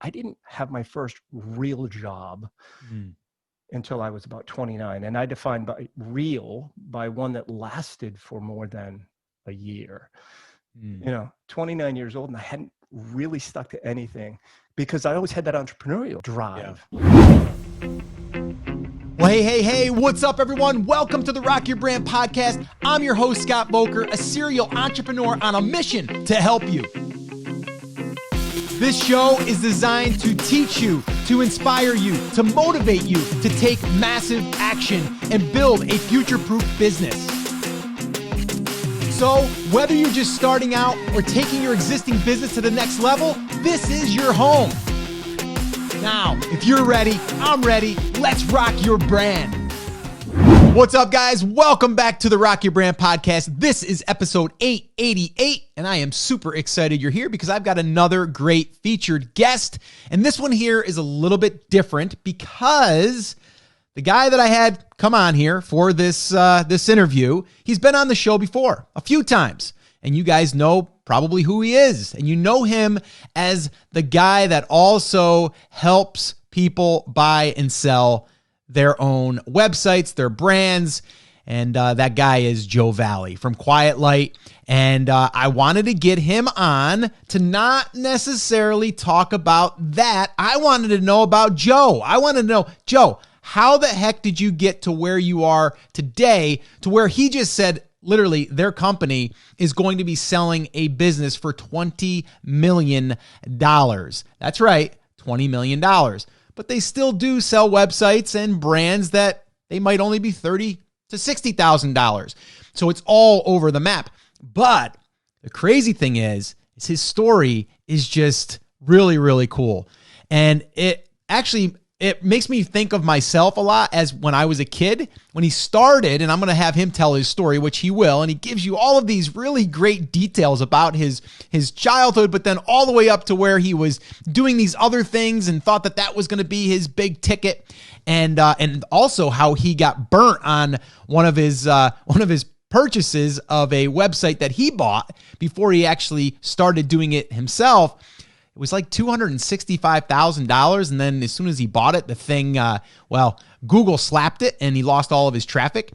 I didn't have my first real job until I was about 29. And I defined by real by one that lasted for more than a year. 29 years old, and I hadn't really stuck to anything because I always had that entrepreneurial drive. Well, hey, what's up, everyone? Welcome to the Rock Your Brand Podcast. I'm your host, Scott Voelker, a serial entrepreneur on a mission to help you. This show is designed to teach you, to inspire you, to motivate you to take massive action and build a future-proof business. So, whether you're just starting out or taking your existing business to the next level, this is your home. Now, if you're ready, I'm ready. Let's rock your brand. What's up, guys? Welcome back to the Rock Your Brand Podcast. This is episode 888, and I am super excited you're here because I've got another great featured guest. And this one here is a little bit different because the guy that I had come on here for this interview, he's been on the show before a few times, and you guys know probably who he is, and you know him as the guy that also helps people buy and sell their own websites, their brands, and that guy is Joe Valli from Quiet Light. And I wanted to get him on to not necessarily talk about that. I wanted to know about Joe. I wanted to know, Joe, how the heck did you get to where you are today, to where he just said, literally, their company is going to be selling a business for $20 million. That's right, $20 million. But they still do sell websites and brands that they might only be $30,000 to $60,000. So it's all over the map. But the crazy thing is his story is just really, really cool. And it makes me think of myself a lot as when I was a kid, when he started, and I'm going to have him tell his story, which he will, and he gives you all of these really great details about his childhood, but then all the way up to where he was doing these other things and thought that was going to be his big ticket, and also how he got burnt on one of his purchases of a website that he bought before he actually started doing it himself. It was like $265,000, and then as soon as he bought it, the thing, Google slapped it, and he lost all of his traffic.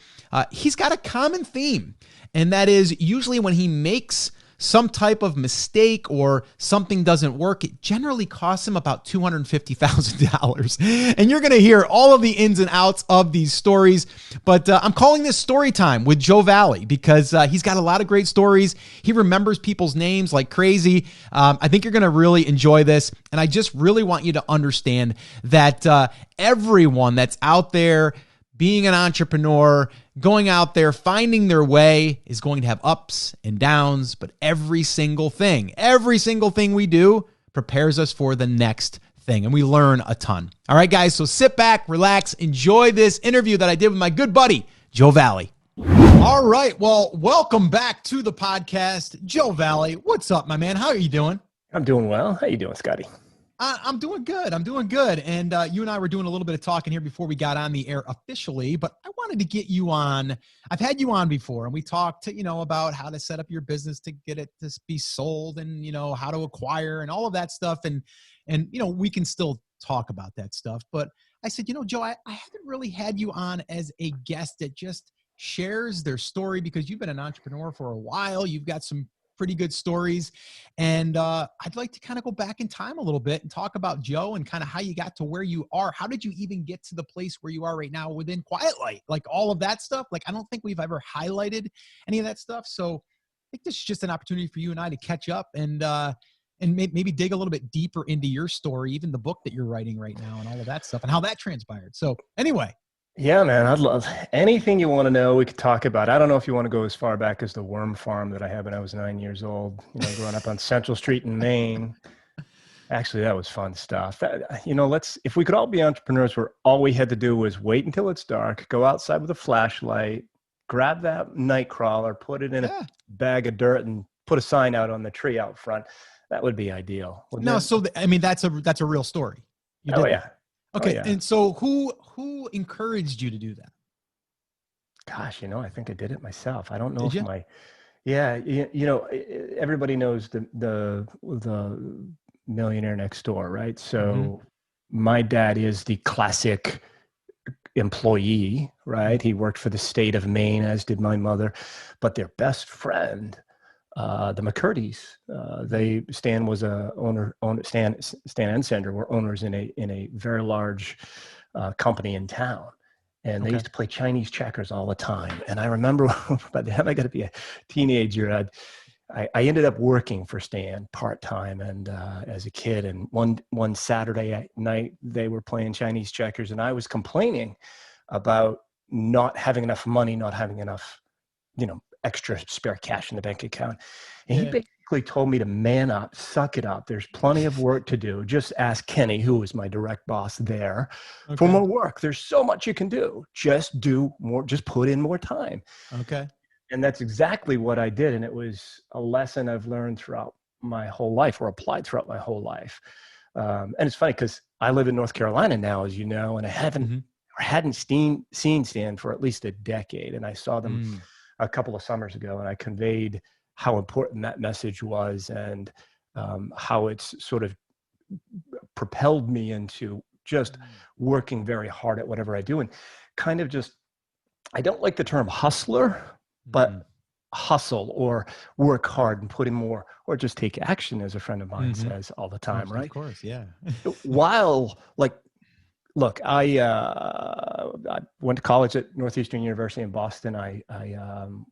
He's got a common theme, and that is usually when he makes some type of mistake or something doesn't work, it generally costs him about $250,000. And you're going to hear all of the ins and outs of these stories. But I'm calling this Story Time with Joe Valli because he's got a lot of great stories. He remembers people's names like crazy. I think you're going to really enjoy this. And I just really want you to understand that everyone that's out there being an entrepreneur, going out there, finding their way is going to have ups and downs, but every single thing we do prepares us for the next thing, and we learn a ton. All right, guys, so sit back, relax, enjoy this interview that I did with my good buddy, Joe Valli. All right, well, welcome back to the podcast, Joe Valli. What's up, my man? How are you doing? I'm doing well. How you doing, Scotty? I'm doing good. And you and I were doing a little bit of talking here before we got on the air officially, but I wanted to get you on. I've had you on before, and we talked, about how to set up your business to get it to be sold and, how to acquire and all of that stuff. And we can still talk about that stuff. But I said, Joe, I haven't really had you on as a guest that just shares their story because you've been an entrepreneur for a while. You've got some pretty good stories. And I'd like to kind of go back in time a little bit and talk about Joe and kind of how you got to where you are. How did you even get to the place where you are right now within Quiet Light? Like all of that stuff. Like, I don't think we've ever highlighted any of that stuff. So I think this is just an opportunity for you and I to catch up and maybe dig a little bit deeper into your story, even the book that you're writing right now and all of that stuff and how that transpired. So anyway. Yeah, man, I'd love anything you want to know. We could talk about. I don't know if you want to go as far back as the worm farm that I had when I was 9 years old, growing up on Central Street in Maine. Actually, that was fun stuff. If we could all be entrepreneurs where all we had to do was wait until it's dark, go outside with a flashlight, grab that night crawler, put it in a bag of dirt and put a sign out on the tree out front. That would be ideal. That's a real story. Yeah. Okay. Oh, yeah. And so who encouraged you to do that? Gosh, I think I did it myself. I don't know everybody knows the Millionaire Next Door, right? Mm-hmm. So my dad is the classic employee, right? He worked for the state of Maine, as did my mother, but their best friend, the McCurdy's, Stan was a Stan and Sandra were owners in a very large company in town. And they Okay. used to play Chinese checkers all the time. And I remember by the time I got to be a teenager, I ended up working for Stan part-time and as a kid. And one Saturday night, they were playing Chinese checkers, and I was complaining about not having enough money, not having enough, extra spare cash in the bank account. And he basically told me to man up, suck it up. There's plenty of work to do. Just ask Kenny, who was my direct boss there, for more work. There's so much you can do. Just do more, just put in more time. Okay. And that's exactly what I did. And it was a lesson I've learned throughout my whole life, or applied throughout my whole life. And it's funny because I live in North Carolina now, as you know, and I hadn't seen Stan for at least a decade. And I saw them a couple of summers ago, and I conveyed how important that message was, and how it's sort of propelled me into just working very hard at whatever I do. And kind of just, I don't like the term hustler, but hustle or work hard and put in more, or just take action, as a friend of mine says all the time, right? Of course, yeah. While, like, look, I went to college at Northeastern University in Boston. I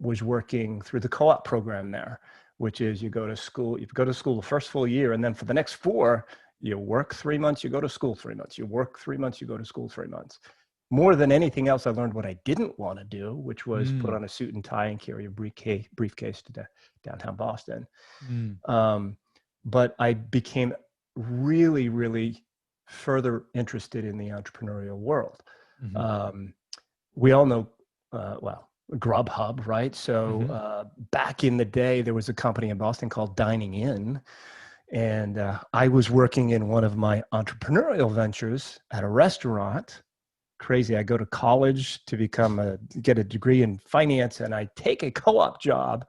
was working through the co-op program there, which is you go to school the first full year, and then for the next 4, you work 3 months, you go to school 3 months, you work 3 months, you go to school 3 months. More than anything else, I learned what I didn't want to do, which was put on a suit and tie and carry a briefcase to downtown Boston. But I became really, really further interested in the entrepreneurial world. We all know, Grubhub, right? So back in the day, there was a company in Boston called Dining In. And I was working in one of my entrepreneurial ventures at a restaurant. Crazy. I go to college to get a degree in finance, and I take a co-op job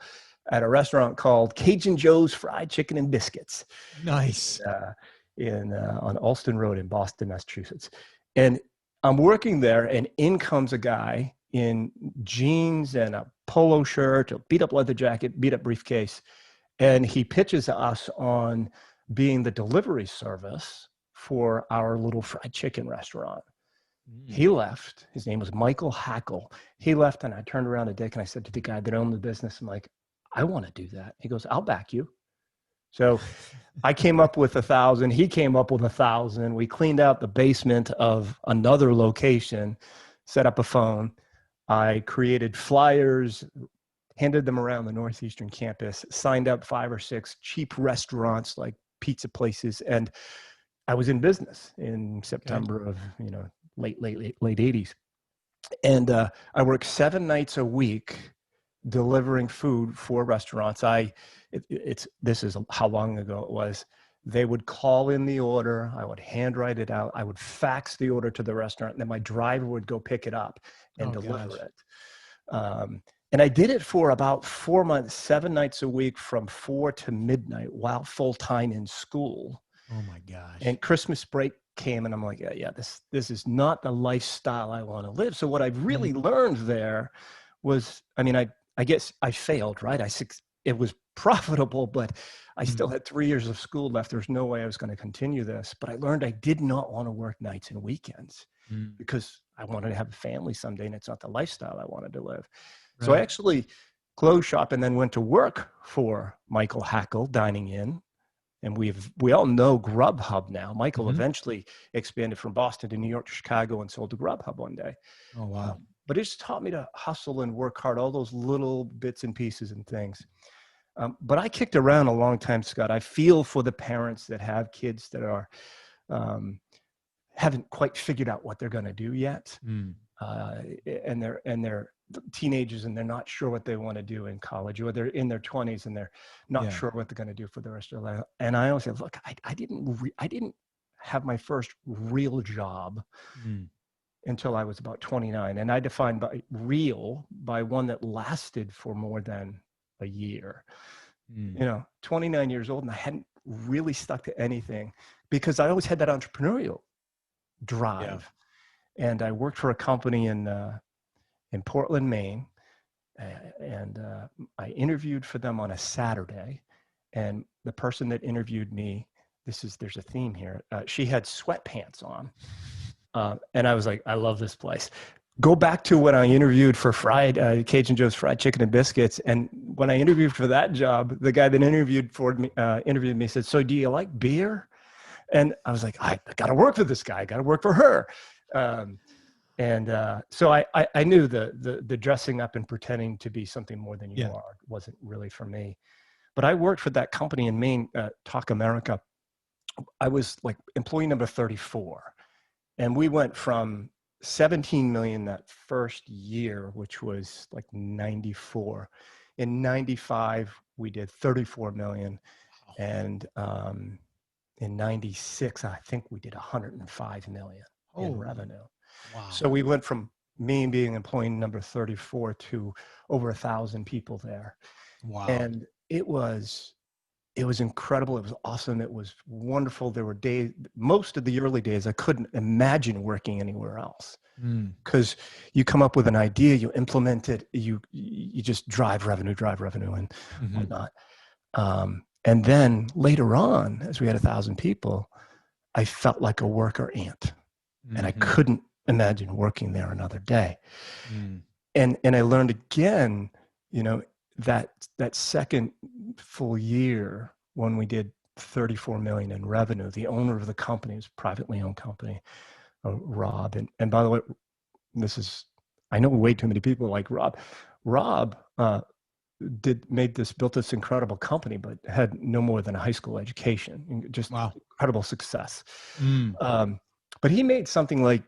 at a restaurant called Cajun Joe's Fried Chicken and Biscuits. Nice. On Alston Road in Boston, Massachusetts. And I'm working there, and in comes a guy in jeans and a polo shirt, a beat up leather jacket, beat up briefcase. And he pitches us on being the delivery service for our little fried chicken restaurant. He left. His name was Michael Hackle. He left, and I turned around to Dick and I said to the guy that owned the business, I'm like, I want to do that. He goes, I'll back you. So I came up with 1,000. He came up with 1,000. We cleaned out the basement of another location, set up a phone. I created flyers, handed them around the Northeastern campus, signed up 5 or 6 cheap restaurants like pizza places. And I was in business in September of, late 80s. And I worked 7 nights a week delivering food for restaurants. This is how long ago it was. They would call in the order. I would handwrite it out. I would fax the order to the restaurant, and then my driver would go pick it up and deliver it. And I did it for about 4 months, 7 nights a week from 4 to midnight while full-time in school. Oh my gosh. And Christmas break came, and I'm like, this is not the lifestyle I want to live. So what I've really learned there was, I guess I failed, right? It was profitable, but I still had 3 years of school left. There's no way I was going to continue this. But I learned I did not want to work nights and weekends because I wanted to have a family someday, and it's not the lifestyle I wanted to live. Right. So I actually closed shop and then went to work for Michael Hackle, Dining In. And we all know Grubhub now. Michael eventually expanded from Boston to New York to Chicago and sold to Grubhub one day. Oh, wow. But it just taught me to hustle and work hard, all those little bits and pieces and things. But I kicked around a long time, Scott. I feel for the parents that have kids that are haven't quite figured out what they're going to do yet. And they're teenagers, and they're not sure what they want to do in college, or they're in their 20s and they're not sure what they're going to do for the rest of their life. And I always say, look, I didn't have my first real job until I was about 29. And I defined by one that lasted for more than a year. 29 years old, and I hadn't really stuck to anything because I always had that entrepreneurial drive. And I worked for a company in Portland, Maine, and I interviewed for them on a Saturday. And the person that interviewed me, there's a theme here. She had sweatpants on. And I was like, I love this place. Go back to when I interviewed for Cajun Joe's Fried Chicken and Biscuits. And when I interviewed for that job, the guy that interviewed me said, so do you like beer? And I was like, I got to work for this guy. I got to work for her. So I knew the dressing up and pretending to be something more than you are wasn't really for me. But I worked for that company in Maine, Talk America. I was like employee number 34. And we went from 17 million that first year, which was like 94. In 95, we did 34 million. And in 96, I think we did 105 million in revenue. Wow. So we went from me being employee number 34 to over 1,000 people there. Wow. And it was incredible. It was awesome. It was wonderful. There were days, most of the early days, I couldn't imagine working anywhere else because you come up with an idea, you implement it, you just drive revenue and whatnot. And then later on, as we had 1,000 people, I felt like a worker ant and I couldn't imagine working there another day. And I learned again, that second full year when we did 34 million in revenue, the owner of the company is a privately owned company, Rob. And by the way, I know way too many people like Rob. Rob built this incredible company, but had no more than a high school education. Just incredible success. But he made something like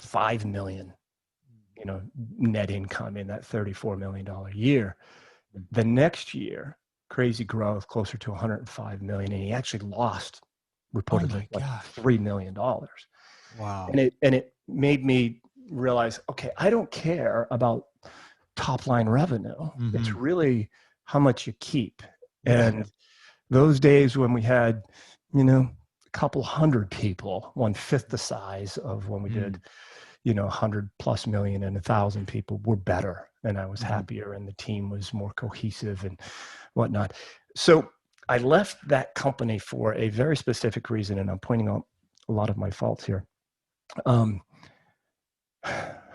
5 million, net income in that $34 million year. The next year, crazy growth, closer to 105 million, and he actually lost reportedly like $3 million. Wow. And it made me realize, okay, I don't care about top line revenue. It's really how much you keep. And those days when we had, a couple hundred people, 1/5 the size of when we did, 100+ million and 1,000 people, were better. And I was happier and the team was more cohesive and whatnot. So I left that company for a very specific reason. And I'm pointing out a lot of my faults here. How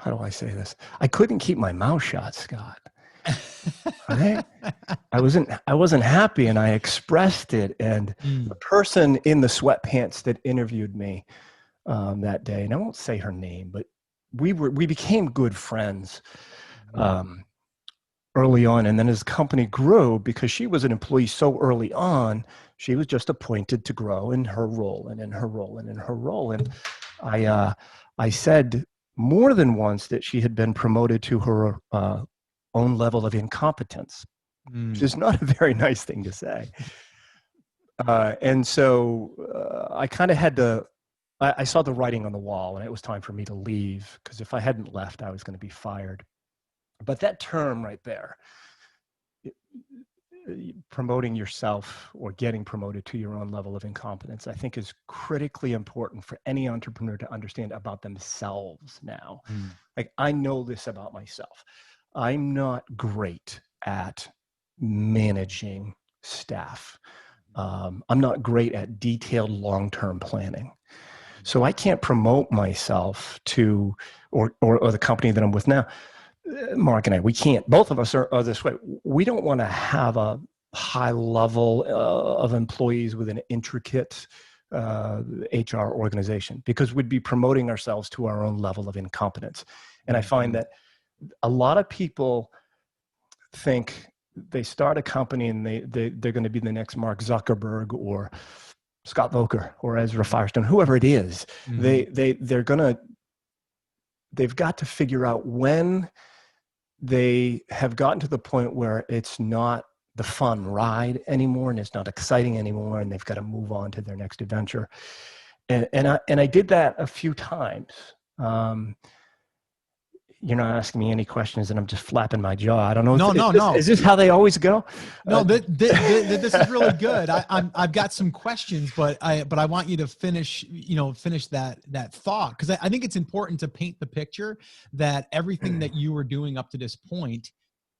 do I say this? I couldn't keep my mouth shut, Scott. Right? I wasn't happy and I expressed it. And the person in the sweatpants that interviewed me that day, and I won't say her name, but we became good friends early on. And then as the company grew, because she was an employee so early on, she was just appointed to grow in her role and in her role and in her role. And I said more than once that she had been promoted to her own level of incompetence, which is not a very nice thing to say. And so I kind of had to, I saw the writing on the wall and it was time for me to leave, because if I hadn't left, I was going to be fired. But that term right there, promoting yourself or getting promoted to your own level of incompetence, I think is critically important for any entrepreneur to understand about themselves now. Like, I know this about myself. I'm not great at managing staff. I'm not great at detailed long-term planning. So I can't promote myself to, or the company that I'm with now. Mark and I, we can't, both of us are this way. We don't want to have a high level of employees with an intricate HR organization, because we'd be promoting ourselves to our own level of incompetence. And I find that a lot of people think they start a company and they're going to be the next Mark Zuckerberg or Scott Volker or Ezra Firestone, whoever it is. They've got to figure out when they have gotten to the point where it's not the fun ride anymore and it's not exciting anymore, and they've got to move on to their next adventure. And I did that a few times. you're not asking me any questions and I'm just flapping my jaw. I don't know. No. Is this how they always go? No, this is really good. I've got some questions, but I want you to finish that thought, because I think it's important to paint the picture that everything that you were doing up to this point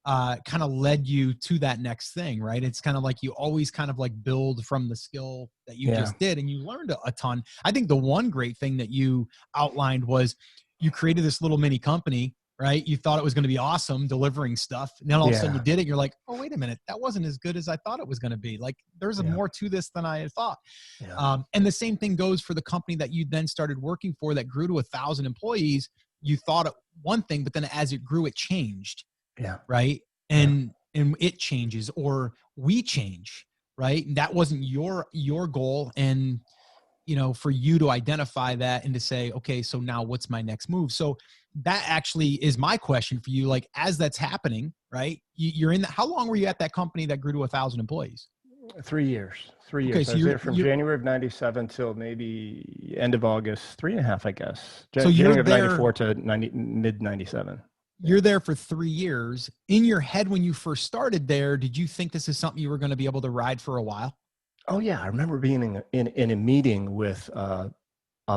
kind of led you to that next thing, right? It's kind of like you always kind of like build from the skill that you just did, and you learned a ton. I think the one great thing that you outlined was you created this little mini company, right? You thought it was going to be awesome delivering stuff. And then all of a sudden you did it. You're like, oh, wait a minute. That wasn't as good as I thought it was going to be. Like there's more to this than I had thought. Yeah. And the same thing goes for the company that you then started working for that grew to 1,000 employees. You thought one thing, but then as it grew, it changed. Yeah. Right. And it changes, or we change, right? And that wasn't your goal. And, for you to identify that and to say, okay, so now what's my next move? So that actually is my question for you. Like, as that's happening, right? You're in how long were you at that company that grew to 1,000 employees? 3 years. 3 years. So I was there from January of 97 till maybe end of August, 3.5, I guess. So January of 94 to mid 97. You're there for 3 years. In your head, when you first started there, did you think this is something you were going to be able to ride for a while? Oh yeah. I remember being in a meeting with a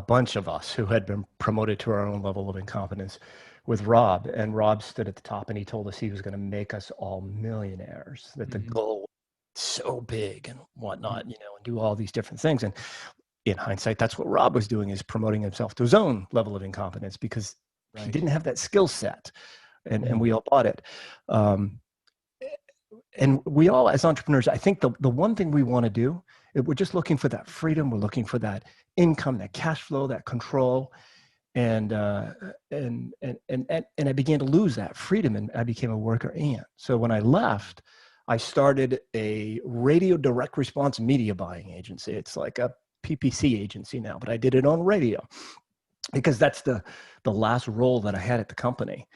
bunch of us who had been promoted to our own level of incompetence with Rob, and Rob stood at the top and he told us he was going to make us all millionaires, that the goal was so big and whatnot, and do all these different things. And in hindsight, that's what Rob was doing, is promoting himself to his own level of incompetence, because he didn't have that skill set, and we all bought it. And we all, as entrepreneurs, I think the one thing we want to do, we're just looking for that freedom. We're looking for that income, that cash flow, that control. And I began to lose that freedom, and I became a worker ant. So when I left, I started a radio direct response media buying agency. It's like a PPC agency now, but I did it on radio because that's the last role that I had at the company.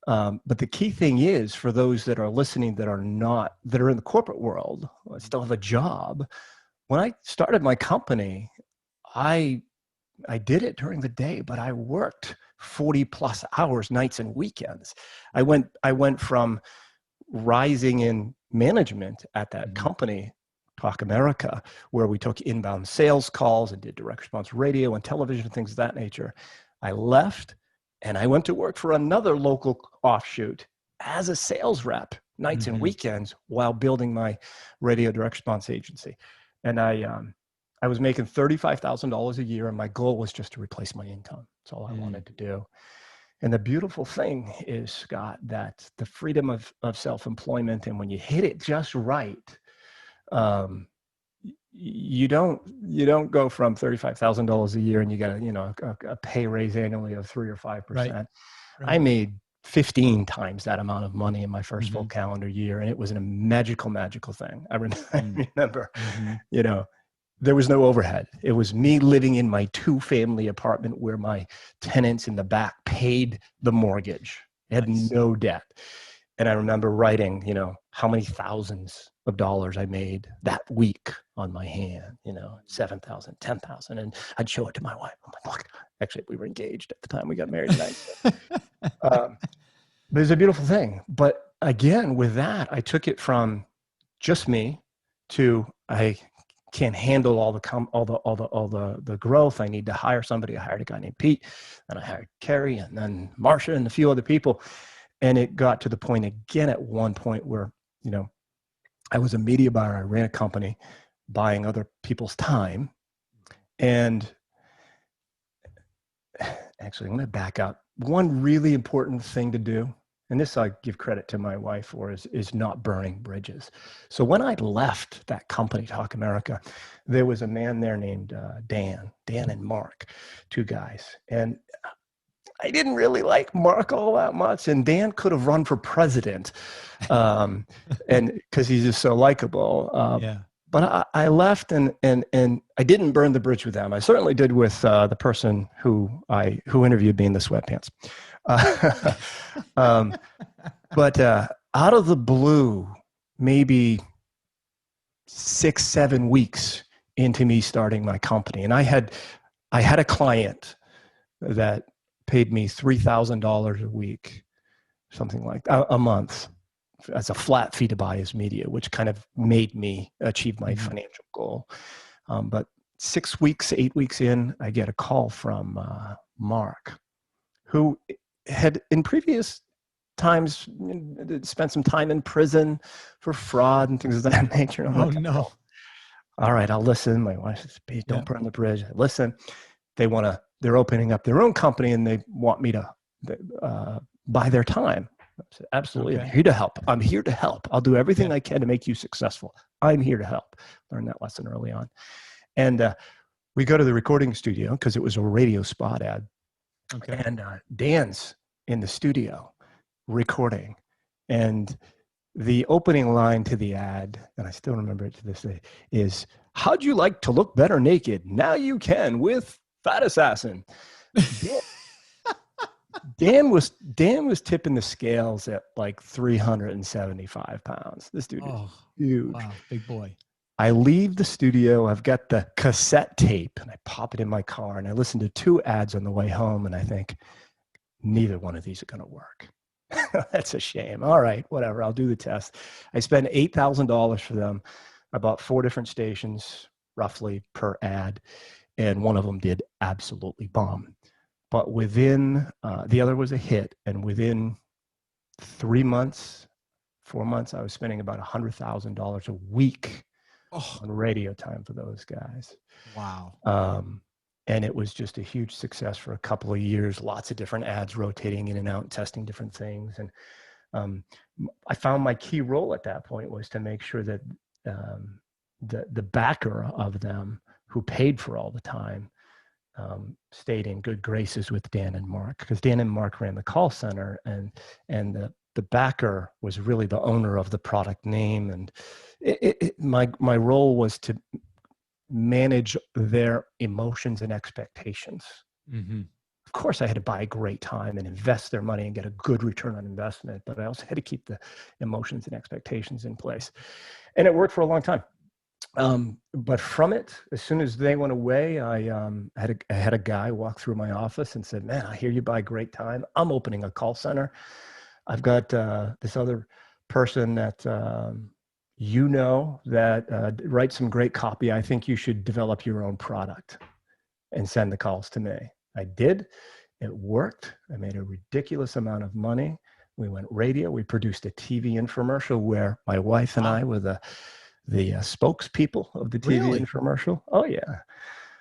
But the key thing is, for those that are listening that are in the corporate world, I still have a job. When I started my company, I did it during the day, but I worked 40 plus hours, nights and weekends. I went from rising in management at that company, Talk America, where we took inbound sales calls and did direct response radio and television, things of that nature. I left and I went to work for another local offshoot as a sales rep, nights and weekends, while building my radio direct response agency. And I was making $35,000 a year, and my goal was just to replace my income. That's all I wanted to do. And the beautiful thing is, Scott, that the freedom of self-employment, and when you hit it just right, you don't go from $35,000 a year and you get a pay raise annually of 3 or 5%. Right. I made 15 times that amount of money in my first full calendar year, and it was a magical thing. I remember, there was no overhead. It was me living in my 2-family apartment where my tenants in the back paid the mortgage. I had no debt. And I remember writing, how many thousands of dollars I made that week on my hand, 7,000, 10,000. And I'd show it to my wife. I'm like, look, actually, we were engaged at the time we got married tonight. But it's a beautiful thing. But again, with that, I took it from just me to I can't handle all the growth. I need to hire somebody. I hired a guy named Pete, and I hired Carrie, and then Marsha, and a few other people. And it got to the point again at one point where, I was a media buyer. I ran a company buying other people's time. And actually, I'm going to back up. One really important thing to do, and this I give credit to my wife for, is not burning bridges. So when I left that company, Talk America, there was a man there named Dan and Mark, 2 guys. And I didn't really like Mark all that much, and Dan could have run for president, and because he's just so likable. But I left, and I didn't burn the bridge with them. I certainly did with the person who interviewed me in the sweatpants. But out of the blue, maybe 6-7 weeks into me starting my company, and I had a client that paid me $3,000 a week, something like a month, as a flat fee to buy his media, which kind of made me achieve my financial goal. But 6 weeks, 8 weeks in, I get a call from Mark, who had in previous times spent some time in prison for fraud and things of that nature. I'm Oh, like, no. all right, I'll listen. My wife says, "Please don't Yeah. burn the bridge." I listen. They're opening up their own company and they want me to buy their time. I said, absolutely. Okay. I'm here to help. I'm here to help. I'll do everything Yeah. I can to make you successful. I'm here to help. Learned that lesson early on. And we go to the recording studio because it was a radio spot ad. Okay. And Dan's in the studio recording. And the opening line to the ad, and I still remember it to this day, is, "How'd you like to look better naked? Now you can with Fat Assassin." Dan was tipping the scales at like 375 pounds. This dude is huge. Wow, big boy. I leave the studio. I've got the cassette tape and I pop it in my car and I listen to 2 ads on the way home and I think, neither one of these are going to work. That's a shame. All right, whatever. I'll do the test. I spent $8,000 for them. I bought 4 different stations roughly per ad, and one of them did absolutely bomb. But within, the other was a hit, and within 3 months, 4 months, I was spending about $100,000 a week on radio time for those guys. Wow. And it was just a huge success for a couple of years, lots of different ads rotating in and out and testing different things. And I found my key role at that point was to make sure that the backer of them, who paid for all the time, stayed in good graces with Dan and Mark, because Dan and Mark ran the call center, and the backer was really the owner of the product name. And my role was to manage their emotions and expectations. Mm-hmm. Of course, I had to buy great time and invest their money and get a good return on investment, but I also had to keep the emotions and expectations in place. And it worked for a long time. But from it, as soon as they went away, I had a guy walk through my office and said, "Man, I hear you buy great time. I'm opening a call center. I've got this other person that that writes some great copy. I think you should develop your own product and send the calls to me." I did. It worked. I made a ridiculous amount of money. We went radio. We produced a TV infomercial where my wife and I were the spokespeople of the TV infomercial. Oh yeah.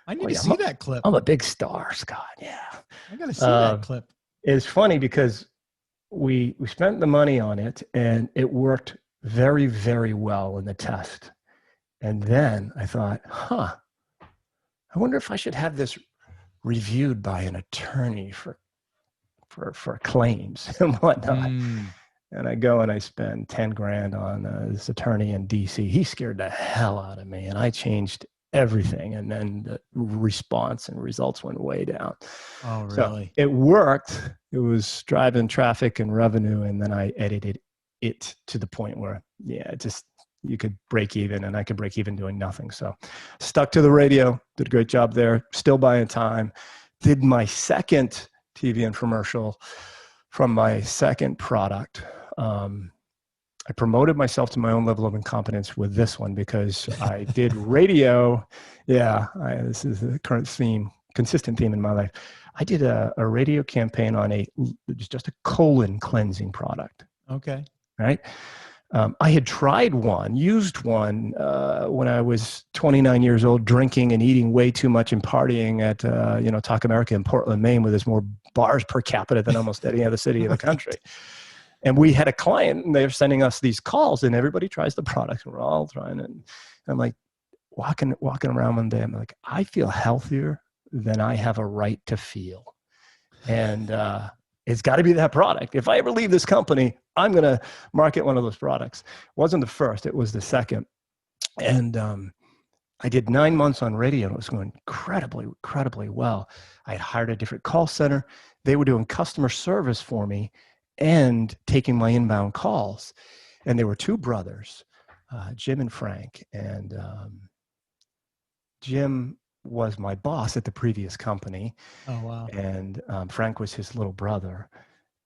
I need to see that clip. I'm a big star, Scott. Yeah. I got to see that clip. It's funny because we spent the money on it and it worked very, very well in the test. And then I thought, I wonder if I should have this reviewed by an attorney for claims and whatnot. And I go and I spend 10 grand on this attorney in DC. He scared the hell out of me and I changed everything. And then the response and results went way down. Oh, really? So it worked. It was driving traffic and revenue. And then I edited it to the point where, you could break even and I could break even doing nothing. So stuck to the radio, did a great job there, still buying time. Did my second TV infomercial from my second product. I promoted myself to my own level of incompetence with this one because I did radio. Yeah, this is the current theme, consistent theme in my life. I did a radio campaign on just a colon cleansing product. Okay. Right. I had used one when I was 29 years old, drinking and eating way too much and partying at, Talk America in Portland, Maine, where there's more bars per capita than almost any other city in the country. And we had a client and they're sending us these calls and everybody tries the product and we're all trying it. And I'm like walking around one day. I'm like, I feel healthier than I have a right to feel. And, it's got to be that product. If I ever leave this company, I'm going to market one of those products. It wasn't the first, it was the second. And I did 9 months on radio and it was going incredibly, incredibly well. I had hired a different call center. They were doing customer service for me and taking my inbound calls. And they were 2 brothers, Jim and Frank. And Jim was my boss at the previous company, Oh, wow. and Frank was his little brother.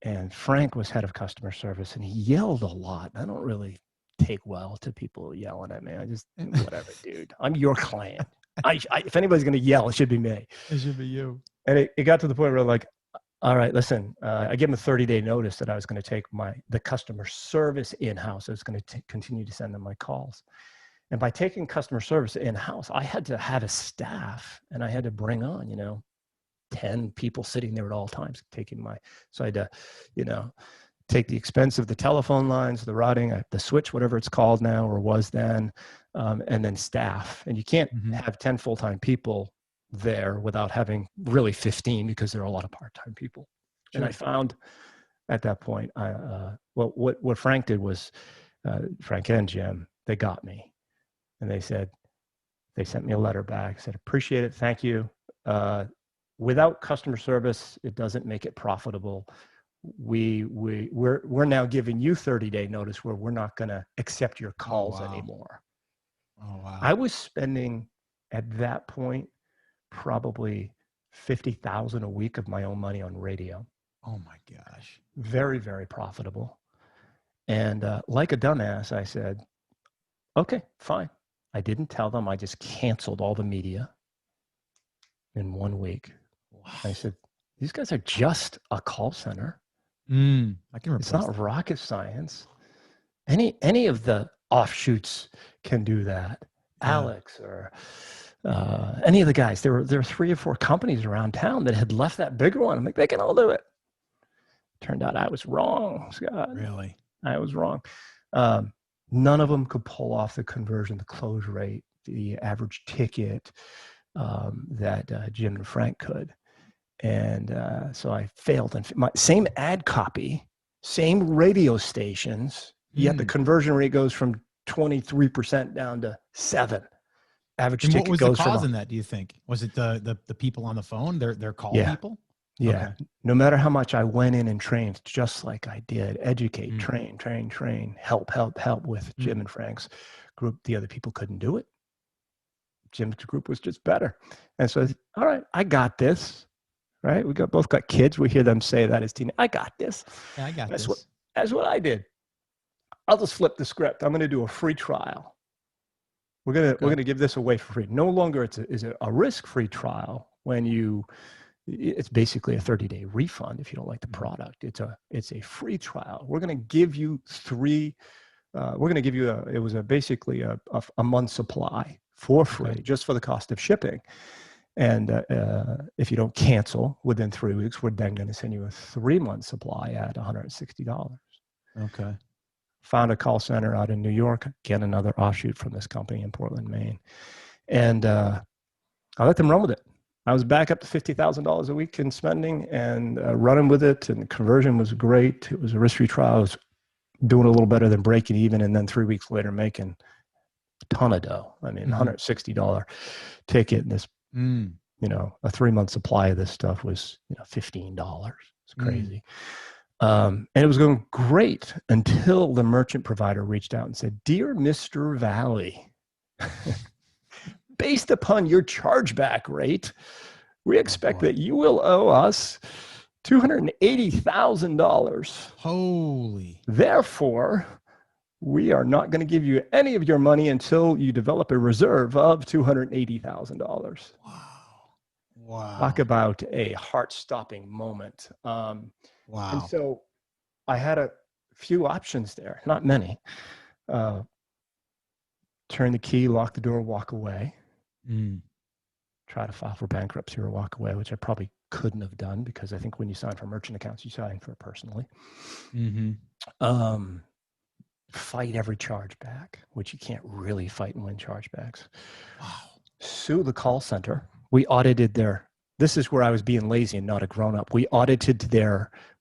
And Frank was head of customer service, and he yelled a lot. I don't really take well to people yelling at me. I just, whatever, dude. I'm your client. If anybody's going to yell, it should be me. It should be you. And it got to the point where like, all right, listen, I gave him a 30-day notice that I was going to take the customer service in-house. I was going to continue to send them my calls. And by taking customer service in-house, I had to have a staff, and I had to bring on, 10 people sitting there at all times so I had to, take the expense of the telephone lines, the routing, the switch, whatever it's called now or was then, and then staff. And you can't have 10 full-time people there without having really 15, because there are a lot of part-time people. Sure. And I found at that point, what Frank did was, Frank and Jim, they got me, and they sent me a letter back, said, appreciate it, thank you. Without customer service, it doesn't make it profitable. We're now giving you 30-day notice where we're not going to accept your calls anymore. Oh, wow. I was spending at that point probably $50,000 a week of my own money on radio. Oh my gosh. Very, very profitable. And like a dumbass, I said, okay, fine. I didn't tell them. I just canceled all the media in 1 week. Wow. I said, these guys are just a call center. I can replace It's not rocket science. Any of the offshoots can do that. Yeah. Alex or any of the guys. There were 3 or 4 companies around town that had left that bigger one. I'm like, they can all do it. Turned out I was wrong, Scott. Really? I was wrong. None of them could pull off the conversion, the close rate, the average ticket that Jim and Frank could. And so I failed. And my same ad copy, same radio stations, yet the conversion rate goes from 23% down to 7%. Average and ticket what was goes the cause from in that, do you think? Was it the people on the phone, their call people? Yeah. Okay. No matter how much I went in and trained, just like I did, educate, train, help with Jim and Frank's group, the other people couldn't do it. Jim's group was just better. And so, all right, I got this, right? Both got kids. We hear them say that as teenagers. I got this. Yeah, I got this. That's what I did. I'll just flip the script. I'm going to do a free trial. We're going to give this away for free. No longer is it a risk-free trial when it's basically a 30-day refund if you don't like the product. It's a free trial. We're going to give you 3. We're going to give you basically a month supply for free, just for the cost of shipping. And if you don't cancel within 3 weeks, we're then going to send you a 3-month supply at $160. Okay. Found a call center out in New York, again, another offshoot from this company in Portland, Maine. And I let them run with it. I was back up to $50,000 a week in spending and running with it. And the conversion was great. It was a risk-free trial. I was doing a little better than breaking even. And then 3 weeks later, making a ton of dough. I mean, $160 ticket. And this, a 3-month supply of this stuff was, $15. It's crazy. And it was going great until the merchant provider reached out and said, "Dear Mr. Valley, based upon your chargeback rate, we expect that you will owe us $280,000. Holy. Therefore, we are not going to give you any of your money until you develop a reserve of $280,000. Wow. Talk about a heart-stopping moment. Wow. And so I had a few options there, not many. Turn the key, lock the door, walk away. Try to file for bankruptcy or walk away, which I probably couldn't have done because I think when you sign for merchant accounts, you sign for it personally. Fight every chargeback, which you can't really fight and win chargebacks. Wow. Sue the call center. We audited this is where I was being lazy and not a grown-up. We audited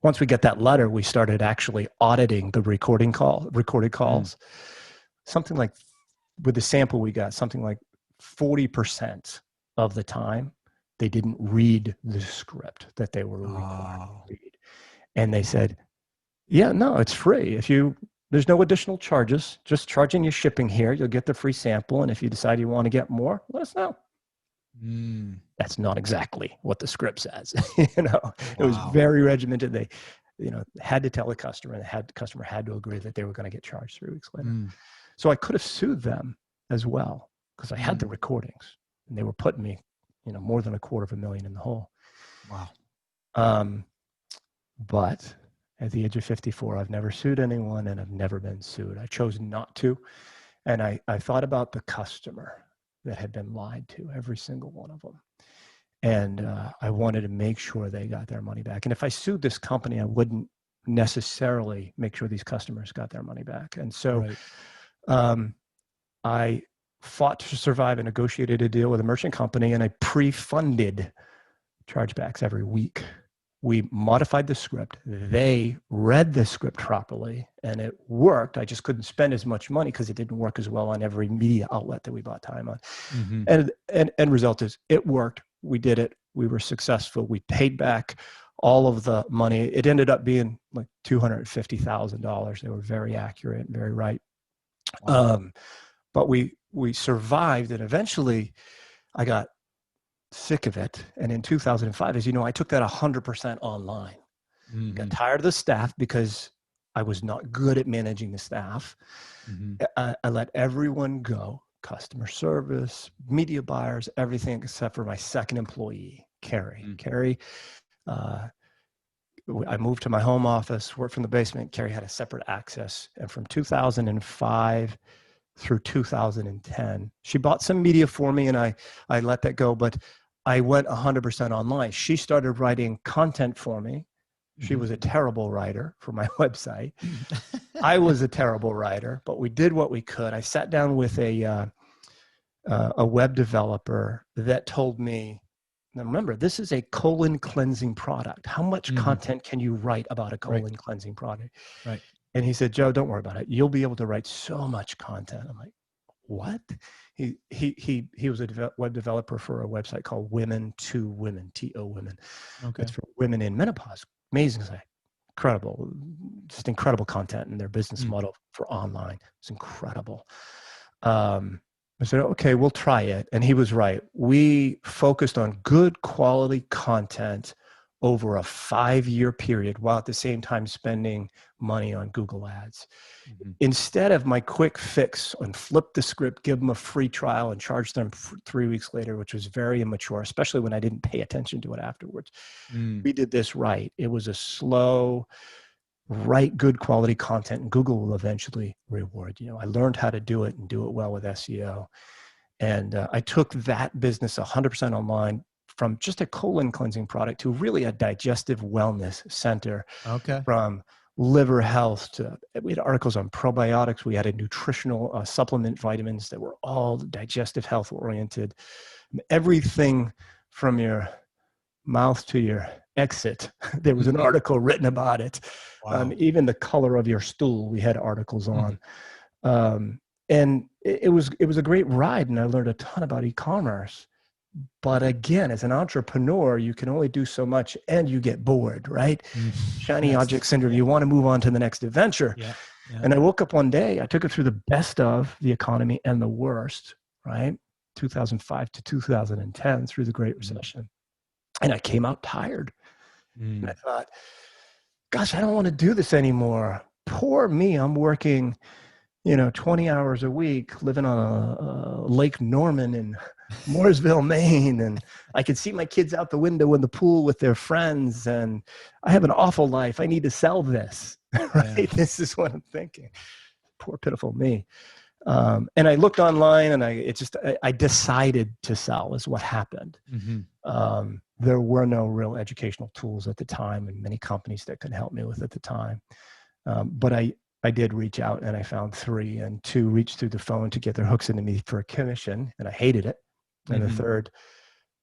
once we get that letter, we started actually auditing the recorded calls. Something like, with the sample we got, something like 40% of the time, they didn't read the script that they were required to read. And they said, yeah, no, it's free. There's no additional charges, just charging you shipping here. You'll get the free sample. And if you decide you want to get more, let us know. That's not exactly what the script says. It was very regimented. They, had to tell the customer, and the customer had to agree that they were going to get charged 3 weeks later. So I could have sued them as well because I had the recordings, and they were putting me, more than $250,000 in the hole. Wow. But at the age of 54, I've never sued anyone, and I've never been sued. I chose not to. And I thought about the customer that had been lied to, every single one of them. And I wanted to make sure they got their money back. And if I sued this company, I wouldn't necessarily make sure these customers got their money back. And so I fought to survive and negotiated a deal with a merchant company, and I pre-funded chargebacks every week. We modified the script. They read the script properly, and it worked. I just couldn't spend as much money because it didn't work as well on every media outlet that we bought time on. And end result is it worked. We did it. We were successful. We paid back all of the money. It ended up being like $250,000. They were very accurate, very right. Wow. But we survived, and eventually I got sick of it. And in 2005, as you know, I took that 100% online. Got tired of the staff because I was not good at managing the staff. I let everyone go, customer service, media buyers, everything except for my second employee, Carrie. Carrie, I moved to my home office, worked from the basement. Carrie had a separate access. And from 2005 through 2010, she bought some media for me, and I let that go, but I went 100% online. She started writing content for me. She was a terrible writer for my website. I was a terrible writer, but we did what we could. I sat down with a web developer that told me, now remember, this is a colon cleansing product. How much content can you write about a colon cleansing product? Right. And he said, Joe, don't worry about it. You'll be able to write so much content. I'm like, what? He was a web developer for a website called Women to Women, TO Women. Okay. It's for women in menopause. Amazing site. Incredible, just incredible content, and their business model for online. It's incredible. I said, okay, we'll try it. And he was right. We focused on good quality content over a 5-year period, while at the same time spending money on Google Ads. Instead of my quick fix on flip the script, give them a free trial, and charge them 3 weeks later, which was very immature, especially when I didn't pay attention to it afterwards. We did this right. It was a slow, write good quality content, and Google will eventually reward you. I learned how to do it and do it well with SEO. And I took that business 100% online, from just a colon cleansing product to really a digestive wellness center. Okay. From liver health to, we had articles on probiotics. We had a nutritional supplement vitamins that were all digestive health oriented. Everything from your mouth to your exit, there was an article written about it. Wow. Even the color of your stool, we had articles on. And it was a great ride, and I learned a ton about e-commerce. But again, as an entrepreneur, you can only do so much, and you get bored, right? Shiny object syndrome. You want to move on to the next adventure. And I woke up one day, I took it through the best of the economy and the worst, right? 2005 to 2010, through the Great Recession. And I came out tired. And I thought, gosh, I don't want to do this anymore. Poor me. I'm working, 20 hours a week, living on a Lake Norman in Mooresville, Maine. And I could see my kids out the window in the pool with their friends. And I have an awful life. I need to sell this, right? This is what I'm thinking. Poor, pitiful me. And I looked online, and I decided to sell is what happened. There were no real educational tools at the time, and many companies that could help me with at the time. But I did reach out, and I found 3, and 2 reached through the phone to get their hooks into me for a commission, and I hated it. And the third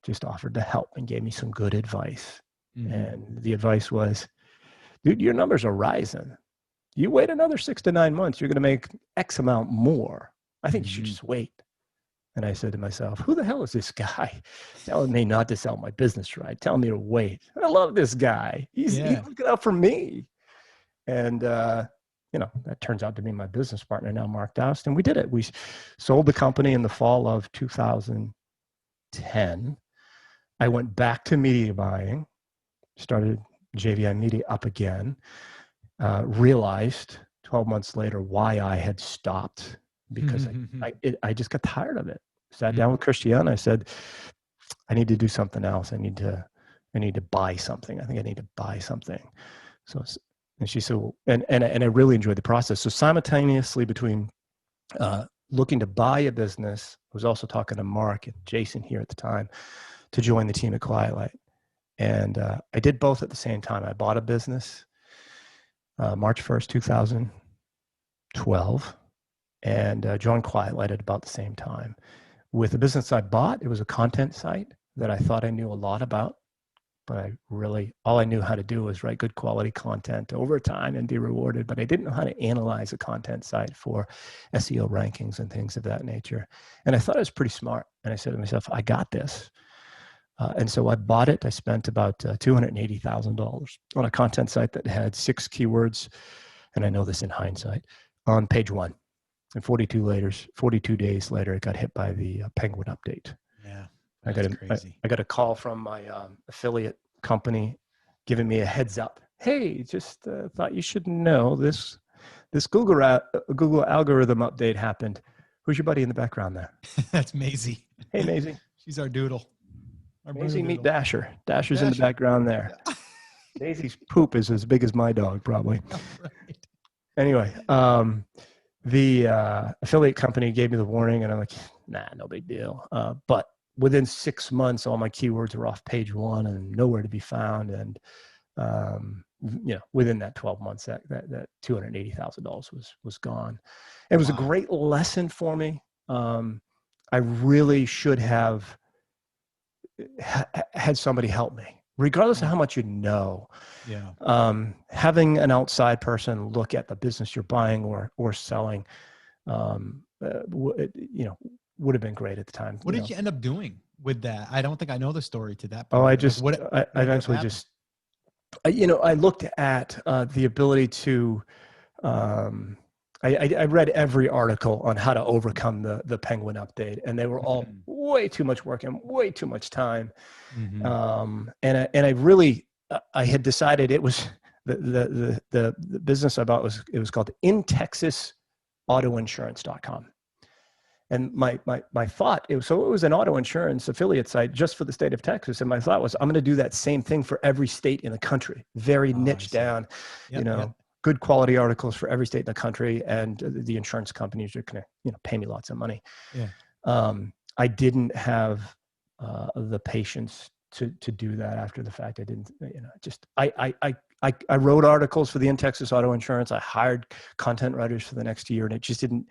just offered to help and gave me some good advice. And the advice was, dude, your numbers are rising. You wait another 6 to 9 months, you're going to make X amount more. I think you should just wait. And I said to myself, who the hell is this guy telling me not to sell my business right, telling me to wait? I love this guy. He's looking out for me. And, that turns out to be my business partner now, Mark Doust. And we did it. We sold the company in the fall of 2010. 2010, I went back to media buying, started JVI Media up again, realized 12 months later why I had stopped, because I just got tired of it. Sat down with Christiane. I said, I need to do something else. I need to buy something. I think I need to buy something. So, and she said, well, and I really enjoyed the process. So simultaneously between looking to buy a business, I was also talking to Mark and Jason here at the time to join the team at QuietLight. And I did both at the same time. I bought a business March 1st, 2012, and joined QuietLight at about the same time. With the business I bought, it was a content site that I thought I knew a lot about, but all I knew how to do was write good quality content over time and be rewarded, but I didn't know how to analyze a content site for SEO rankings and things of that nature. And I thought I was pretty smart. And I said to myself, I got this. And so I bought it. I spent about $280,000 on a content site that had 6 keywords, and I know this in hindsight, on page 1. And 42 days later, it got hit by the Penguin update. Yeah, I got a call from my affiliate company giving me a heads up. Hey, just thought you should know this Google algorithm update happened. Who's your buddy in the background there? That's Maisie. Hey, Maisie. She's our doodle. Maisie, meet Dasher. Dasher's in the background there. Yeah. Maisie's poop is as big as my dog, probably. Right. Anyway, the affiliate company gave me the warning, and I'm like, nah, no big deal. But within 6 months, all my keywords were off page 1 and nowhere to be found. And within that 12 months, that $280,000 was gone. It was a great lesson for me. I really should have had somebody help me, regardless of how much you know. Yeah. Having an outside person look at the business you're buying or selling, would have been great at the time. What did you end up doing with that? I don't think I know the story to that point. Oh, I eventually just, I looked at the ability to, I read every article on how to overcome the Penguin update, and they were all way too much work and way too much time. And I really, I had decided it was the business I bought was called intexasautoinsurance.com. And my thought, it was an auto insurance affiliate site just for the state of Texas. And my thought was, I'm going to do that same thing for every state in the country, very niche down, good quality articles for every state in the country. And the insurance companies are going to, pay me lots of money. Yeah. I didn't have the patience to do that after the fact. I didn't, I wrote articles for the In Texas Auto Insurance. I hired content writers for the next year, and it just didn't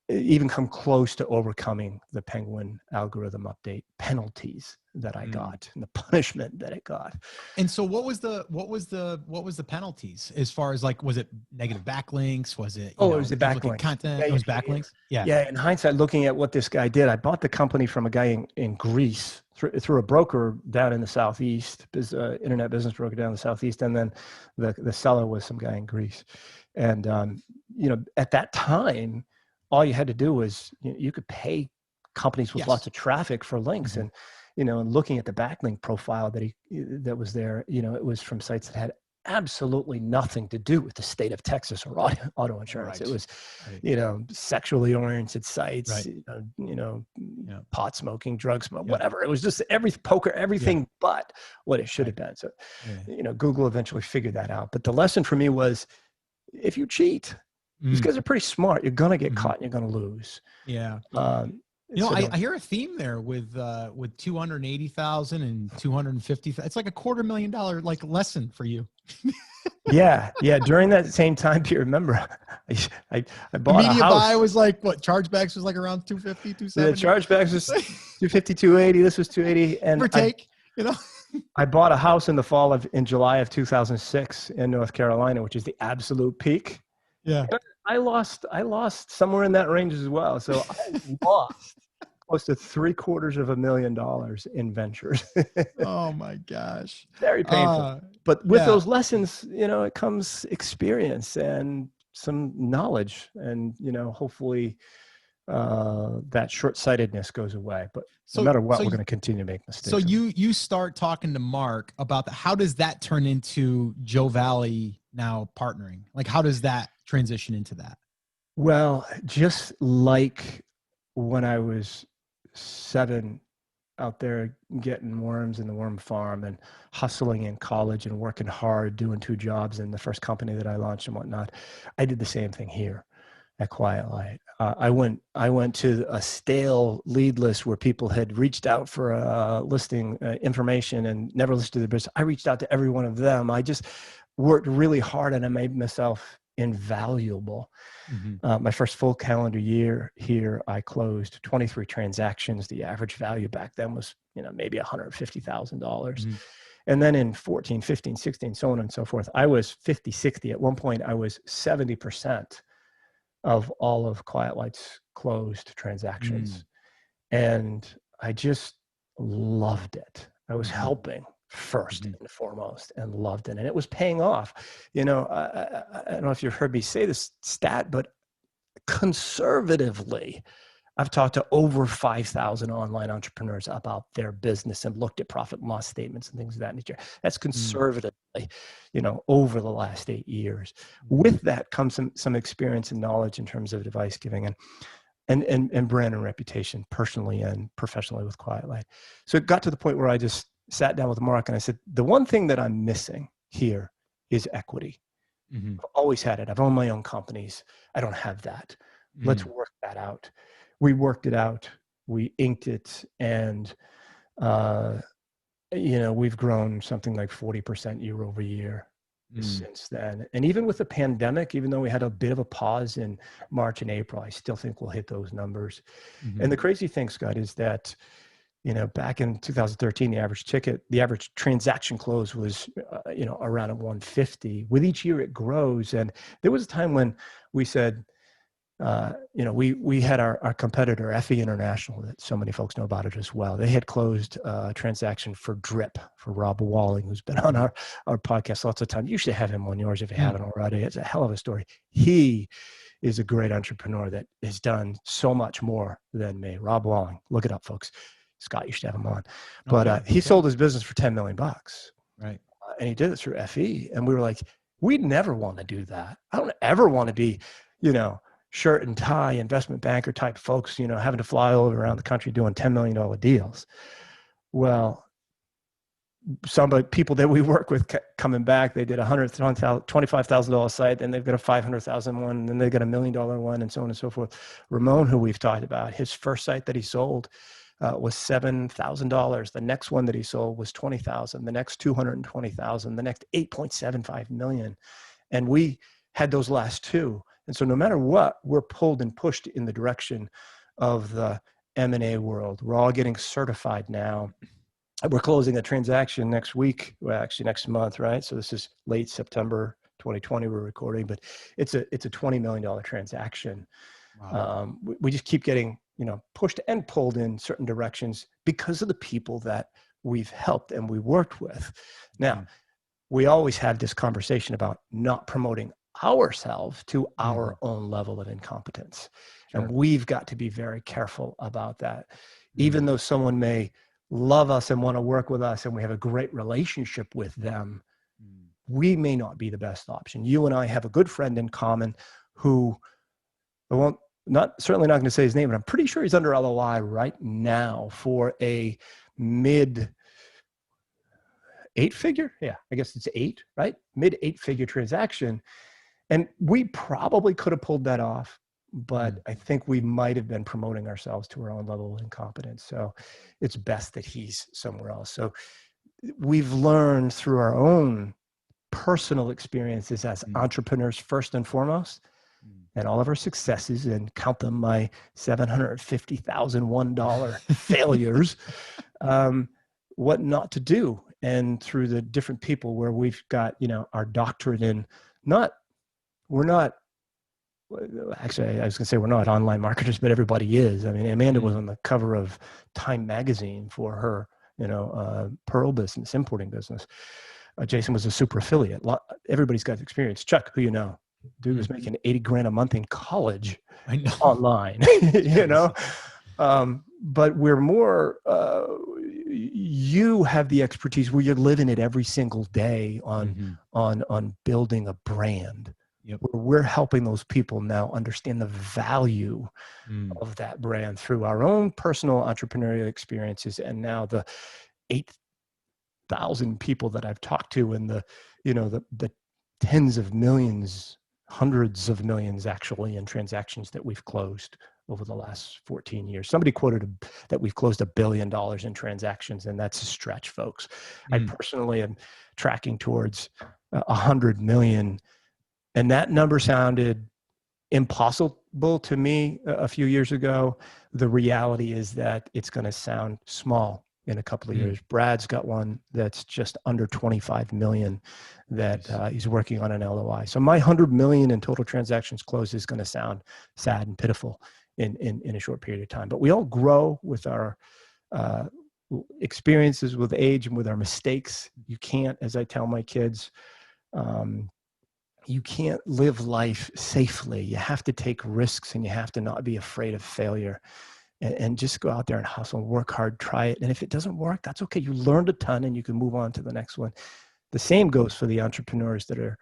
even come close to overcoming the Penguin algorithm update penalties that I got and the punishment that it got. And so what was the penalties as far as, like, was it negative backlinks? Was it, it was the backlinks content? It was backlinks. Yeah. In hindsight, looking at what this guy did, I bought the company from a guy in Greece through a broker down in the Southeast, internet business broker down in the Southeast. And then the seller was some guy in Greece. And, at that time, all you had to do was you could pay companies with lots of traffic for links, and and looking at the backlink profile that was there, it was from sites that had absolutely nothing to do with the state of Texas or auto insurance. Right. It was sexually oriented sites, pot smoking, drug smoke, whatever. It was just everything but what it should have been. So Google eventually figured that out. But the lesson for me was, if you cheat, these guys are pretty smart. You're going to get caught and you're going to lose. Yeah. I hear a theme there with 280,000 and 250,000. It's like $250,000 like lesson for you. Yeah. During that same time period, remember, I bought the media a house. buy was like, what? Chargebacks was like around 250, 270. The chargebacks was 250, 280. This was 280. And for take, I bought a house in July of 2006 in North Carolina, which is the absolute peak. Yeah. I lost somewhere in that range as well. So I lost close to $750,000 in ventures. Oh my gosh. Very painful. But with those lessons, it comes experience and some knowledge, and, hopefully that short-sightedness goes away. But no So, matter what, so, we're going to continue to make so mistakes. you start talking to Mark about that. How does that turn into Joe Valley now partnering? Like, how does that transition into that? Well, just like when I was 7 out there getting worms in the worm farm and hustling in college and working hard, doing 2 jobs in the first company that I launched and whatnot, I did the same thing here at Quiet Light. I went to a stale lead list where people had reached out for listing information and never listed their business. I reached out to every one of them. I just worked really hard and I made myself invaluable. My first full calendar year here, I closed 23 transactions. The average value back then was, maybe $150,000. And then in 14, 15, 16, so on and so forth, I was 50, 60. At one point, I was 70% of all of Quiet Light's closed transactions. And I just loved it. I was helping first and foremost and loved it. And it was paying off. I don't know if you've heard me say this stat, but conservatively, I've talked to over 5,000 online entrepreneurs about their business and looked at profit and loss statements and things of that nature. That's conservatively, over the last 8 years. With that comes some experience and knowledge in terms of advice giving and brand and reputation, personally and professionally with Quiet Light. So it got to the point where I just sat down with Mark and I said, the one thing that I'm missing here is equity. I've always had it. I've owned my own companies. I don't have that. Let's work that out. We worked it out. We inked it. And, we've grown something like 40% year over year since then. And even with the pandemic, even though we had a bit of a pause in March and April, I still think we'll hit those numbers. And the crazy thing, Scott, is that, back in 2013, the average transaction close was, around 150. With each year it grows. And there was a time when we said, we had our competitor, FE International, that so many folks know about it as well. They had closed a transaction for Drip, for Rob Walling, who's been on our podcast lots of times. You should have him on yours if you haven't already. It's a hell of a story. He is a great entrepreneur that has done so much more than me. Rob Walling, look it up, folks. Scott, you should have him on. But he sold his business for $10 million. Right. And he did it through FE. And we were like, we'd never want to do that. I don't ever want to be, shirt and tie investment banker type folks, having to fly all around the country doing $10 million deals. Well, people that we work with coming back, they did $125,000 site, then they've got a $500,000 one, and then they've got $1 million one, and so on and so forth. Ramon, who we've talked about, his first site that he sold was $7,000. The next one that he sold was $20,000. The next $220,000. The next $8.75 million. And we had those last two. And so no matter what, we're pulled and pushed in the direction of the M&A world. We're all getting certified now. We're closing a transaction next week, well, actually next month, right? So this is late September 2020 we're recording, but it's a $20 million transaction. Wow. We just keep getting, pushed and pulled in certain directions because of the people that we've helped and we worked with. Now, we always have this conversation about not promoting ourselves to our own level of incompetence. Sure. And we've got to be very careful about that. Even though someone may love us and want to work with us and we have a great relationship with them, we may not be the best option. You and I have a good friend in common who, certainly not going to say his name, but I'm pretty sure he's under LOI right now for a mid 8-figure. Yeah, I guess it's 8, right? Mid 8-figure transaction. And we probably could have pulled that off, but I think we might have been promoting ourselves to our own level of incompetence. So it's best that he's somewhere else. So we've learned through our own personal experiences as entrepreneurs, first and foremost, and all of our successes, and count them my $750,001 failures, what not to do. And through the different people where we've got, our doctorate in we're not online marketers, but everybody is. I mean, Amanda was on the cover of Time magazine for her, Pearl business, importing business. Jason was a super affiliate. Everybody's got experience. Chuck, who you know, Dude was making 80 grand a month in college I know. online, you know? But we're more, you have the expertise where you're living it every single day on building a brand. Yep. We're helping those people now understand the value of that brand through our own personal entrepreneurial experiences. And now the 8,000 people that I've talked to and the tens of millions, hundreds of millions actually in transactions that we've closed over the last 14 years. Somebody quoted that we've closed $1 billion in transactions, and that's a stretch, folks. I personally am tracking towards 100 million, and that number sounded impossible to me a few years ago. The reality is that it's going to sound small in a couple of years. Brad's got one that's just under 25 million that he's working on an LOI. So my 100 million in total transactions closed is going to sound sad and pitiful in a short period of time. But we all grow with our experiences with age and with our mistakes. You can't, as I tell my kids, you can't live life safely. You have to take risks, and you have to not be afraid of failure. And just go out there and hustle, work hard, try it. And if it doesn't work, that's okay. You learned a ton and you can move on to the next one. The same goes for the entrepreneurs that are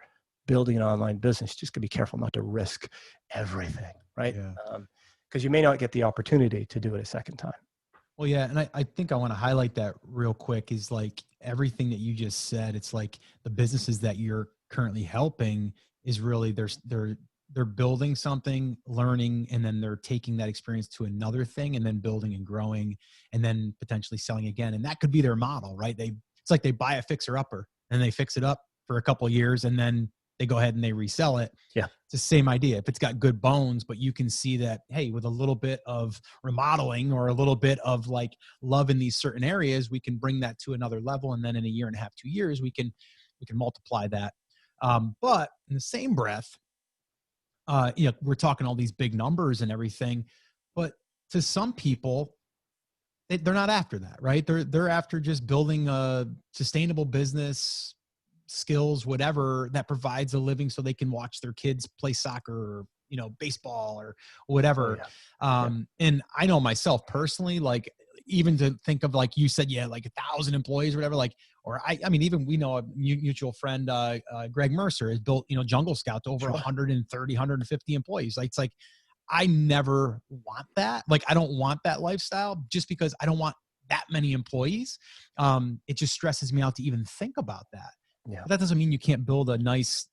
building an online business. Just gotta be careful not to risk everything, right? Because you may not get the opportunity to do it a second time. Well, yeah. And I think I want to highlight that real quick is like everything that you just said. It's like the businesses that you're currently helping is really they're building something, learning, and then they're taking that experience to another thing and then building and growing and then potentially selling again. And that could be their model, right? It's like they buy a fixer upper and they fix it up for a couple of years and then they go ahead and they resell it. Yeah. It's the same idea. If it's got good bones, but you can see that, hey, with a little bit of remodeling or a little bit of like love in these certain areas, we can bring that to another level. And then in a year and a half, 2 years, we can multiply that. But in the same breath, we're talking all these big numbers and everything, but to some people, they're not after that, right? They're after just building a sustainable business, skills, whatever that provides a living so they can watch their kids play soccer or, baseball or whatever. And I know myself personally, like even to think of, like you said, like 1,000 employees or whatever, like, or I mean, even we know a mutual friend, Greg Mercer has built, Jungle Scout to over 130, 150 employees. Like, it's like, I never want that. Like, I don't want that lifestyle just because I don't want that many employees. It just stresses me out to even think about that. Yeah. But that doesn't mean you can't build a nice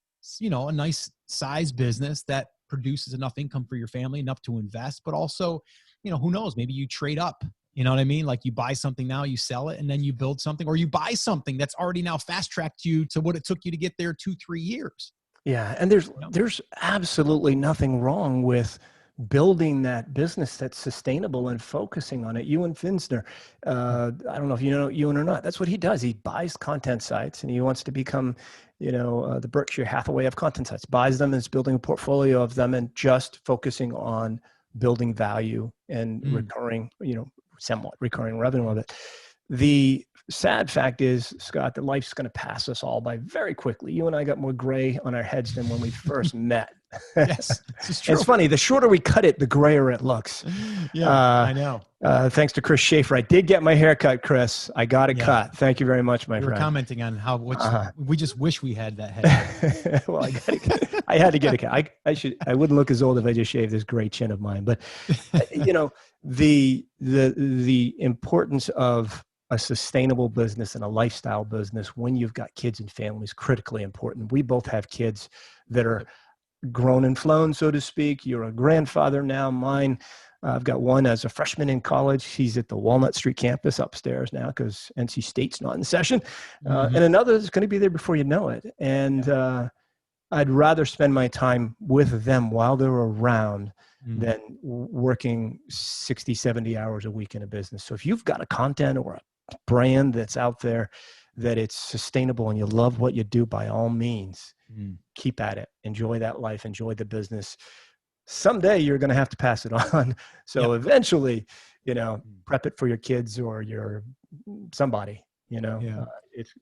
size business that produces enough income for your family, enough to invest, but also, who knows, maybe you trade up. You know what I mean? Like you buy something now, you sell it, and then you build something, or you buy something that's already now fast-tracked you to what it took you to get there 2-3 years. Yeah. And there's absolutely nothing wrong with building that business that's sustainable and focusing on it. Ewan Finsner, I don't know if you know Ewan or not. That's what he does. He buys content sites and he wants to become, the Berkshire Hathaway of content sites, buys them and is building a portfolio of them and just focusing on building value and recurring, somewhat recurring revenue of it. The sad fact is, Scott, that life's going to pass us all by very quickly. You and I got more gray on our heads than when we first met. Yes, it's true. It's funny. The shorter we cut it, the grayer it looks. Yeah, I know. Thanks to Chris Schaefer. I did get my hair cut, Chris. I got it cut. Thank you very much, my friend. You were commenting on how we just wish we had that head. Well, I had to get it cut. I wouldn't look as old if I just shaved this great chin of mine. But the importance of a sustainable business and a lifestyle business when you've got kids and families critically important. We both have kids that are grown and flown, so to speak. You're a grandfather now. Mine, I've got one as a freshman in college. He's at the Walnut Street campus upstairs now because NC State's not in session. And another is going to be there before you know it. And I'd rather spend my time with them while they're around than working 60, 70 hours a week in a business. So if you've got a content or a brand that's out there that it's sustainable and you love what you do, by all means, keep at it. Enjoy that life. Enjoy the business. Someday you're going to have to pass it on. So eventually, prep it for your kids or your somebody, Yeah.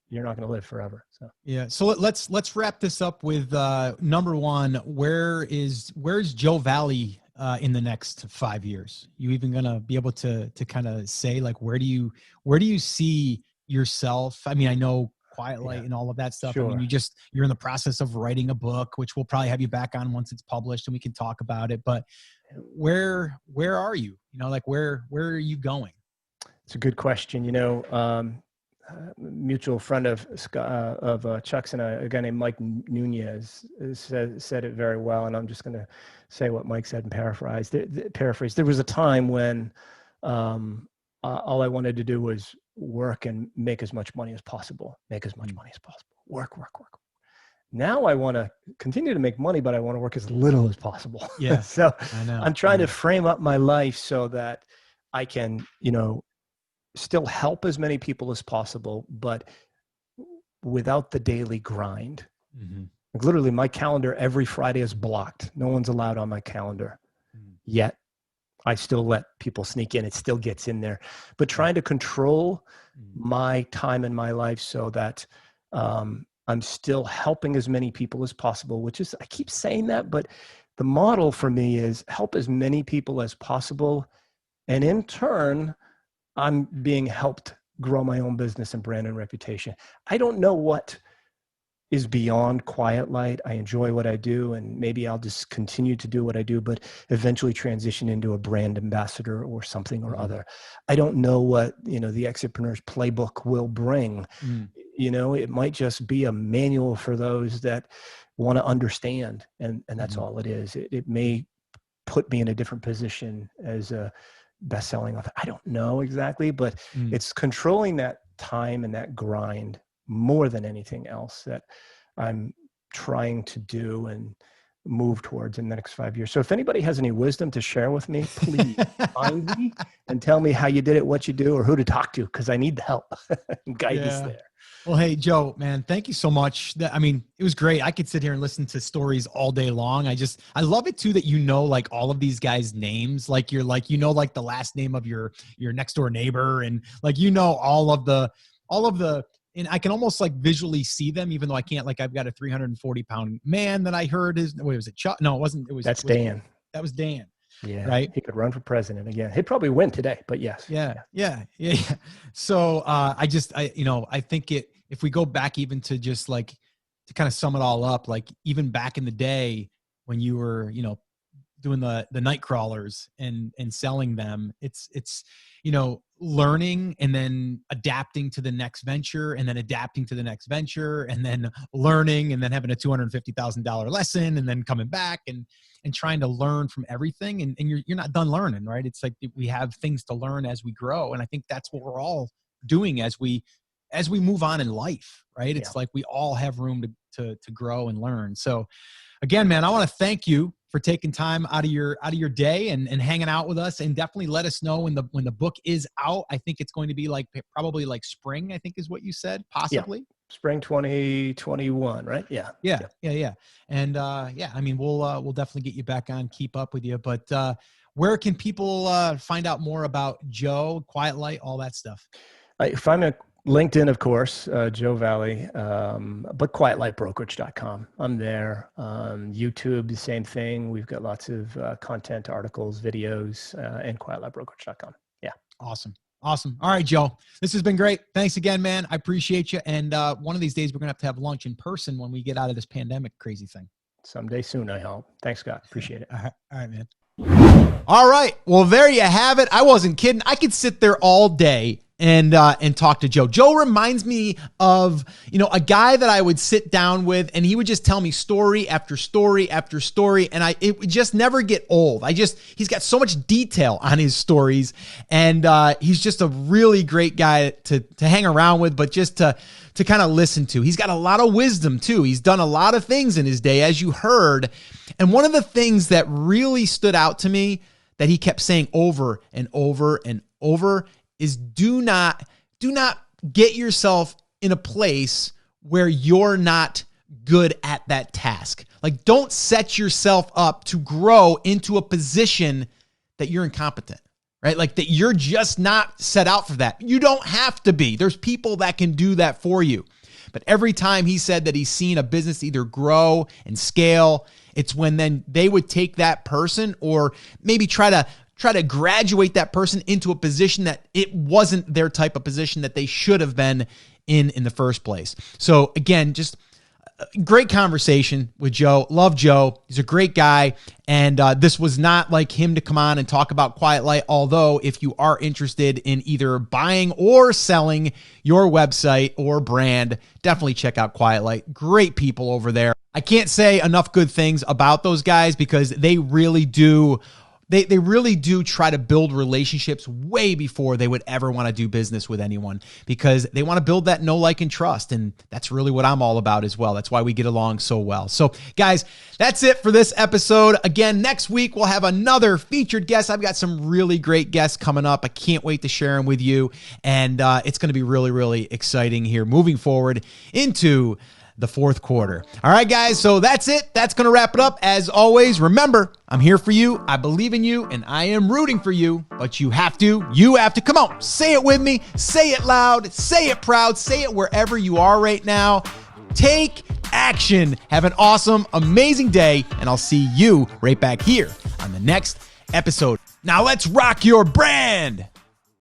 You're not going to live forever. So Yeah. So let's wrap this up with number one. Where's Joe Valley in the next 5 years? You even gonna be able to kind of say like where do you see yourself? I mean, I know Quiet Light and all of that stuff. I mean, Sure. you're in the process of writing a book, which we'll probably have you back on once it's published and we can talk about it. But where are you? Like where are you going? It's a good question. Mutual friend of Chuck's and a guy named Mike Nunez said it very well, and I'm just going to say what Mike said and paraphrase. There was a time when all I wanted to do was work and make as much money as possible. Work. Now I want to continue to make money, but I want to work as little as possible. Yeah. So I know. I'm trying to frame up my life so that I can, still help as many people as possible, but without the daily grind. Mm-hmm. Like literally my calendar every Friday is blocked. No one's allowed on my calendar yet. I still let people sneak in. It still gets in there, but trying to control my time in my life so that I'm still helping as many people as possible, which is, I keep saying that, but the model for me is help as many people as possible. And in turn, I'm being helped grow my own business and brand and reputation. I don't know what is beyond Quiet Light. I enjoy what I do, and maybe I'll just continue to do what I do, but eventually transition into a brand ambassador or something or other. I don't know what, the Exitpreneurs playbook will bring. It might just be a manual for those that want to understand, and that's all it is. It may put me in a different position as a best-selling author. I don't know exactly, but it's controlling that time and that grind more than anything else that I'm trying to do and move towards in the next 5 years. So if anybody has any wisdom to share with me, please find me and tell me how you did it, what you do, or who to talk to, because I need the help and guidance there. Well, hey, Joe, man, thank you so much. It was great. I could sit here and listen to stories all day long. I love it too that like all of these guys' names, like you're like, like the last name of your next door neighbor, and like all of the, and I can almost like visually see them, even though I can't. Like I've got a 340-pound man that I heard was it Chuck? No, it wasn't. That's Dan. That was Dan. Yeah. Right. He could run for president again. He'd probably win today, but yes. Yeah. So I think if we go back even to just like, to kind of sum it all up, like even back in the day when you were, doing the night crawlers and selling them, it's learning and then adapting to the next venture and then adapting to the next venture and then learning and then having a $250,000 lesson and then coming back and trying to learn from everything. And you're not done learning, right? It's like we have things to learn as we grow. And I think that's what we're all doing as we move on in life, right? It's like we all have room to grow and learn. So again, man, I want to thank you for taking time out of your day and hanging out with us, and definitely let us know when the book is out. I think it's going to be probably spring, I think is what you said, possibly. Yeah. Spring 2021, right? Yeah. And we'll definitely get you back on, keep up with you. But where can people find out more about Joe, Quiet Light, all that stuff? Find me on LinkedIn, of course, Joe Valley, but quietlightbrokerage.com. I'm there. YouTube, the same thing. We've got lots of content, articles, videos, and quietlightbrokerage.com. Yeah. Awesome. All right, Joe, this has been great. Thanks again, man. I appreciate you. And one of these days we're going to have lunch in person when we get out of this pandemic crazy thing. Someday soon, I hope. Thanks, Scott. Appreciate it. All right, man. All right. Well, there you have it. I wasn't kidding. I could sit there all day and talk to Joe. Joe reminds me of, a guy that I would sit down with and he would just tell me story after story after story. And it would just never get old. He's got so much detail on his stories, and he's just a really great guy to hang around with, but just to kind of listen to. He's got a lot of wisdom too. He's done a lot of things in his day, as you heard. And one of the things that really stood out to me that he kept saying over and over and over is do not get yourself in a place where you're not good at that task. Like, don't set yourself up to grow into a position that you're incompetent. right? Like that you're just not set out for that. You don't have to be. There's people that can do that for you. But every time he said that he's seen a business either grow and scale, it's when then they would take that person or maybe try to graduate that person into a position that it wasn't their type of position that they should have been in the first place. So again, just great conversation with Joe. Love Joe. He's a great guy. And this was not like him to come on and talk about Quiet Light. Although if you are interested in either buying or selling your website or brand, definitely check out Quiet Light. Great people over there. I can't say enough good things about those guys because they really do. They really do try to build relationships way before they would ever want to do business with anyone because they want to build that know, like, and trust. And that's really what I'm all about as well. That's why we get along so well. So guys, that's it for this episode. Again, next week, we'll have another featured guest. I've got some really great guests coming up. I can't wait to share them with you. And it's going to be really, really exciting here moving forward into the fourth quarter. All right, guys. So that's it. That's going to wrap it up. As always, remember, I'm here for you. I believe in you and I am rooting for you, but you have to come on, say it with me, say it loud, say it proud, say it wherever you are right now. Take action. Have an awesome, amazing day. And I'll see you right back here on the next episode. Now let's rock your brand.